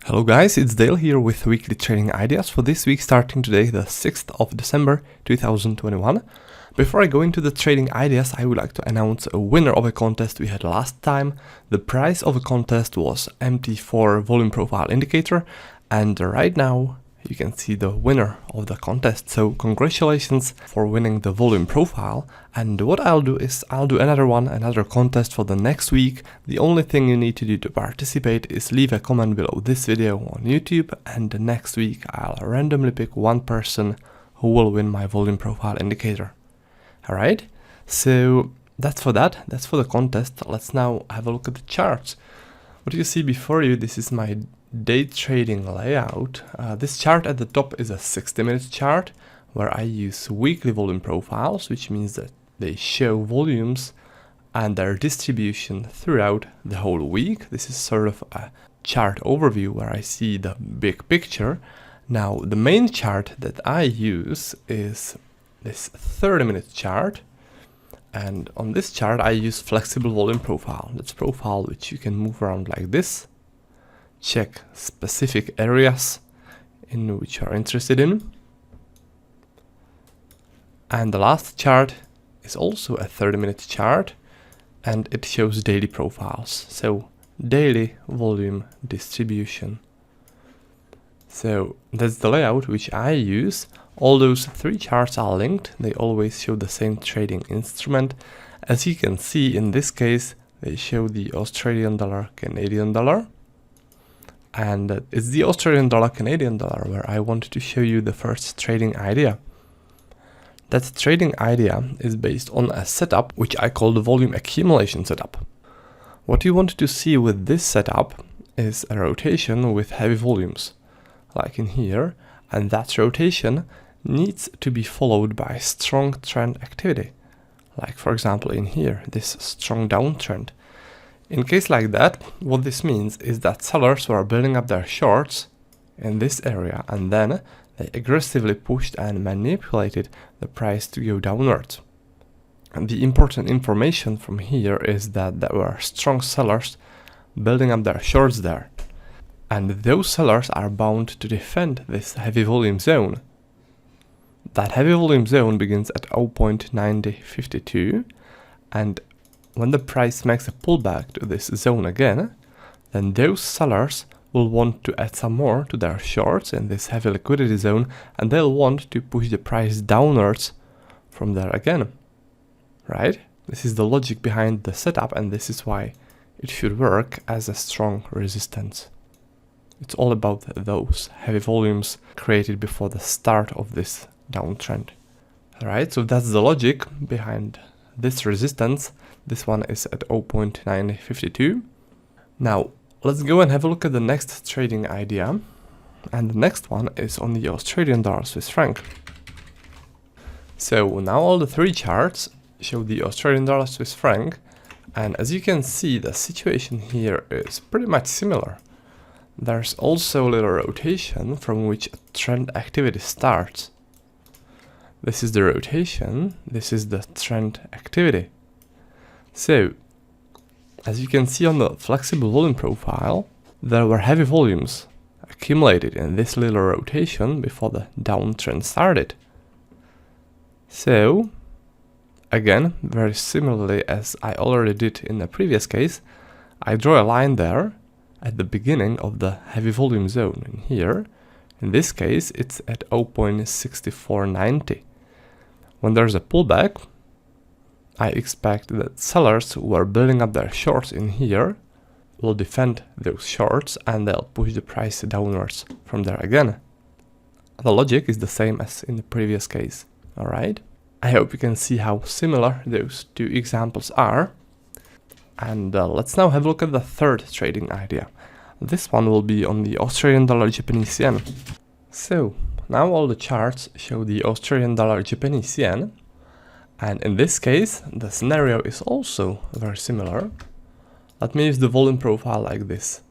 Hello guys, it's Dale here with weekly trading ideas for this week starting today, the 6th of December 2021. Before I go into the trading ideas, I would like to announce a winner of a contest we had last time. The prize of the contest was MT4 volume profile indicator, and right now you can see the winner of the contest. So congratulations for winning the volume profile. And what I'll do is I'll do another contest for the next week. The only thing you need to do to participate is leave a comment below this video on YouTube, and the next week I'll randomly pick one person who will win my volume profile indicator. Alright, so that's for the contest. Let's now have a look at the charts. What you see before you, this is my day trading layout. This chart at the top is a 60-minute chart where I use weekly volume profiles, which means that they show volumes and their distribution throughout the whole week. This is sort of a chart overview where I see the big picture. Now the main chart that I use is this 30-minute chart, and on this chart I use flexible volume profile. That's profile which you can move around like this, check specific areas in which you are interested in. And the last chart is also a 30-minute chart, and it shows daily profiles, so daily volume distribution. So that's the layout which I use. All those three charts are linked, they always show the same trading instrument. As you can see, in this case they show the Australian dollar, Canadian dollar, and it's the Australian dollar, Canadian dollar where I want to show you the first trading idea. That trading idea is based on a setup which I call the volume accumulation setup. What you want to see with this setup is a rotation with heavy volumes, like in here, and that rotation needs to be followed by strong trend activity, like for example in here, this strong downtrend. In case like that, what this means is that sellers were building up their shorts in this area, and then they aggressively pushed and manipulated the price to go downwards. And the important information from here is that there were strong sellers building up their shorts there, and those sellers are bound to defend this heavy volume zone. That heavy volume zone begins at 0.9052, and when the price makes a pullback to this zone again, then those sellers will want to add some more to their shorts in this heavy liquidity zone, and they'll want to push the price downwards from there again, right? This is the logic behind the setup, and this is why it should work as a strong resistance. It's all about those heavy volumes created before the start of this downtrend. Alright, so that's the logic behind this resistance. This one is at 0.952. Now, let's go and have a look at the next trading idea. And the next one is on the Australian dollar Swiss franc. So now all the three charts show the Australian dollar Swiss franc. And as you can see, the situation here is pretty much similar. There's also a little rotation from which trend activity starts. This is the rotation, this is the trend activity. So, as you can see on the flexible volume profile, there were heavy volumes accumulated in this little rotation before the downtrend started. So, again, very similarly as I already did in the previous case, I draw a line there at the beginning of the heavy volume zone. And here, in this case, it's at 0.6490. When there's a pullback, I expect that sellers who are building up their shorts in here will defend those shorts, and they'll push the price downwards from there again. The logic is the same as in the previous case, alright? I hope you can see how similar those two examples are. And let's now have a look at the third trading idea. This one will be on the Australian dollar Japanese yen. So, now all the charts show the Australian dollar Japanese yen. And in this case, the scenario is also very similar. Let me use the volume profile like this.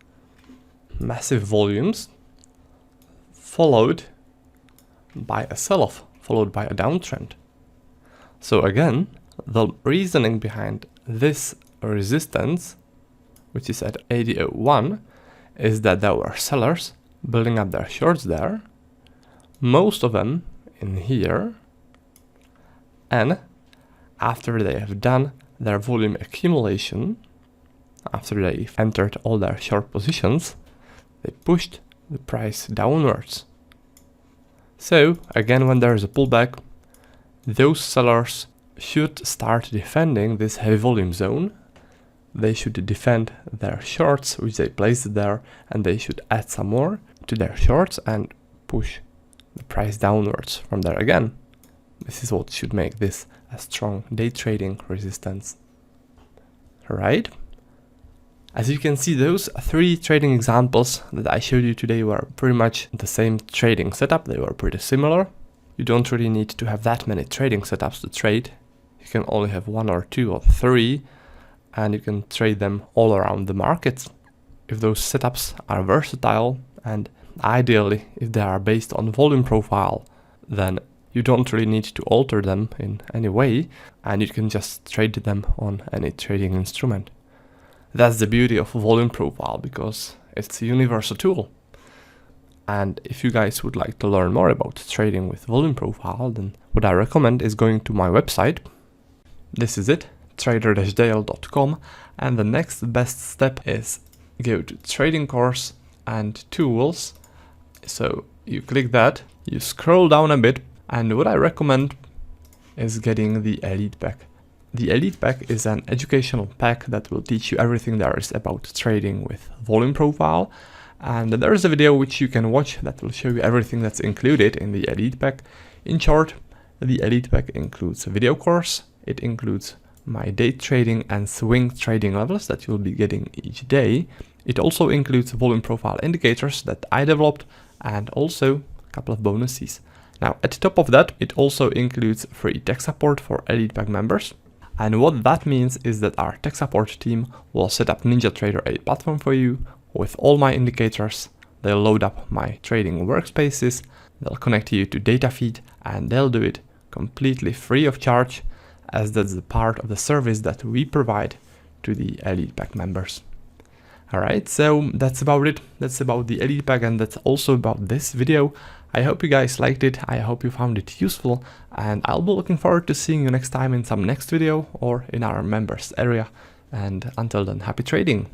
Massive volumes, followed by a sell-off, followed by a downtrend. So again, the reasoning behind this resistance, which is at 80.01, is that there were sellers building up their shorts there, most of them in here, and after they have done their volume accumulation, after they've entered all their short positions, they pushed the price downwards. So again, when there is a pullback, those sellers should start defending this heavy volume zone. They should defend their shorts which they placed there, and they should add some more to their shorts and push the price downwards from there again. This is what should make this a strong day trading resistance. Alright? As you can see, those 3 trading examples that I showed you today were pretty much the same trading setup. They were pretty similar. You don't really need to have that many trading setups to trade. You can only have 1 or 2 or 3, and you can trade them all around the markets. If those setups are versatile, and ideally if they are based on volume profile, then you don't really need to alter them in any way, and you can just trade them on any trading instrument. That's the beauty of volume profile, because it's a universal tool. And if you guys would like to learn more about trading with volume profile, then what I recommend is going to my website. This is it, trader-dale.com, and the next best step is go to trading course and tools. So you click that, you scroll down a bit, and what I recommend is getting the Elite Pack. The Elite Pack is an educational pack that will teach you everything there is about trading with volume profile. And there is a video which you can watch that will show you everything that's included in the Elite Pack. In short, the Elite Pack includes a video course. It includes my day trading and swing trading levels that you'll be getting each day. It also includes volume profile indicators that I developed, and also a couple of bonuses. Now, at the top of that, it also includes free tech support for Elite Pack members. And what that means is that our tech support team will set up NinjaTrader 8 platform for you with all my indicators. They'll load up my trading workspaces, they'll connect you to data feed, and they'll do it completely free of charge, as that's the part of the service that we provide to the Elite Pack members. Alright, so that's about it. That's about the Elite Pack, and that's also about this video. I hope you guys liked it, I hope you found it useful, and I'll be looking forward to seeing you next time in some next video or in our members area. And until then, happy trading!